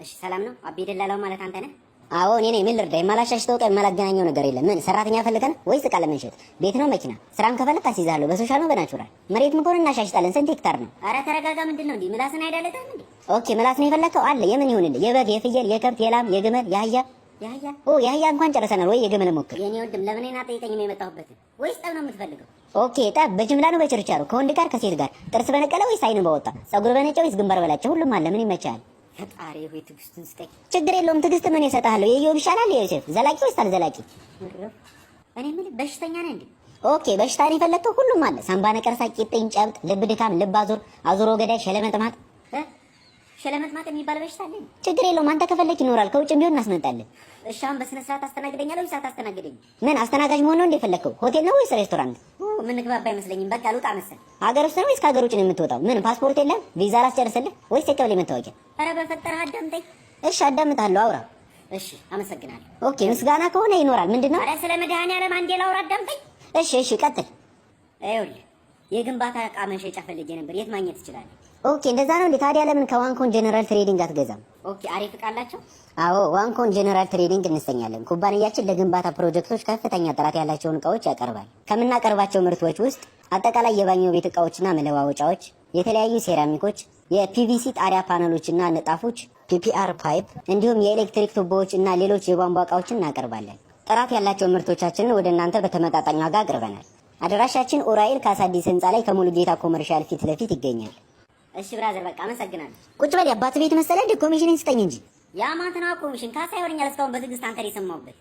እሺ ሰላም ነው አቤ ደላላው ማለት አንተ ነህ? አዎ እኔ ነኝ። ምን ልርዳ? የማላሻሽተው ቀን የማላገናኘው ነገር የለም። ምን ሰራተኛ ፈልገን ወይስ ዕቃ ለመሸጥ? ቤት ነው መኪና? ስራም ከፈለክ ታስይዛለሁ። በሶሻል ነው በናቹራል? መሬትም ከሆነ እናሻሽጣለን። ስንት ሄክታር ነው? አረ ተረጋጋ። ምንድን ነው እንዴ? ምላስን አይዳለታል እንዴ? ኦኬ ምላስ ነው የፈለከው? አለ። የምን ይሁንልህ? የበግ፣ የፍየል፣ የከብት፣ የላም፣ የግመል፣ የአህያ የአህያ እንኳን ጨርሰናል። ወይ የግመል ሞክር። የኔ ወንድም ለምን እኔን አጠይቀኝም? የመጣሁበት ወይስ ጠብ ነው የምትፈልገው? ኦኬ ጠብ በጅምላ ነው በችርቻሮ? ከወንድ ጋር ከሴት ጋር? ጥርስ በነቀለ ወይስ አይን በወጣ? ጸጉር በነጨ ወይስ ግንባር በላቸው? ሁሉም አለ። ምን ይመቻል? ፈጣሪ ሆይ ትዕግስቱን ስጠኝ። ችግር የለውም። ትዕግስት ምን ይሰጣለሁ? የኢዮብ ይሻላል የዮሴፍ? ዘላቂ ወይስ አልዘላቂ? እኔ ምን በሽተኛ ነህ እንዴ? ኦኬ በሽታ ነው የፈለከው? ሁሉም አለ። ሳምባ ነቀርሳ፣ ቂጥኝ፣ ጨብጥ፣ ልብ ድካም፣ ልብ አዙሮ ገዳይ፣ ሸለመጥማጥ። ሸለመጥማጥ የሚባል በሽታ አለ? ችግር የለውም። አንተ ከፈለክ ይኖራል። ከውጭም ቢሆን እናስመጣለን። እሺ አሁን በስነ ስርዓት አስተናግደኛለህ ወይስ አታስተናግደኝ? ምን አስተናጋጅ መሆን ነው እንደ ፈለከው? ሆቴል ነው ወይስ ሬስቶራንት? ምን ግባባ አይመስለኝም። በቃ ልውጣ መሰል። ሀገር ውስጥ ነው ወይስ ከሀገር ውጭ ነው የምትወጣው? ምን ፓስፖርት የለም? ቪዛ ላስጨርስልህ ወይስ የቀበሌ መታወቂያ? ኧረ በፈጠረህ አዳምጠኝ። እሺ አዳምጣለሁ፣ አውራ። እሺ አመሰግናለሁ። ኦኬ ምስጋና ከሆነ ይኖራል። ምንድነው? ኧረ ስለ መድኃኒዓለም አንዴ ላውራ፣ አዳምጠኝ። እሺ ቀጥል። ይኸውልህ የግንባታ ዕቃ መሸጫ ፈልጌ ነበር። የት ማግኘት ትችላለህ? ኦኬ እንደዛ ነው እንዴ? ታዲያ ለምን ከዋንኮን ጀነራል ትሬዲንግ አትገዛም? ኦኬ አሪፍ ዕቃ አላቸው? አዎ ዋንኮን ጀነራል ትሬዲንግ እንሰኛለን። ኩባንያችን ለግንባታ ፕሮጀክቶች ከፍተኛ ጥራት ያላቸውን ዕቃዎች ያቀርባል። ከምናቀርባቸው ምርቶች ውስጥ አጠቃላይ የባኞ ቤት ዕቃዎችና መለዋወጫዎች፣ የተለያዩ ሴራሚኮች፣ የፒቪሲ ጣሪያ ፓነሎችና ንጣፎች፣ ፒፒአር ፓይፕ እንዲሁም የኤሌክትሪክ ቱቦዎች እና ሌሎች የቧንቧ ዕቃዎችን እናቀርባለን። ጥራት ያላቸው ምርቶቻችንን ወደ እናንተ በተመጣጣኝ ዋጋ አቅርበናል። አድራሻችን ኡራኤል ካሳዲስ ህንፃ ላይ ከሙሉ ጌታ ኮመርሻል ፊት ለፊት ይገኛል። እሺ ብራዘር በቃ አመሰግናለሁ። ቁጭ በል። የአባት ቤት መሰለህ እንደ ኮሚሽን ስጠኝ እንጂ ያ ማንተና ኮሚሽን ካሳ ይወርኛል። እስካሁን በትዕግስት አንተ የሰማሁበት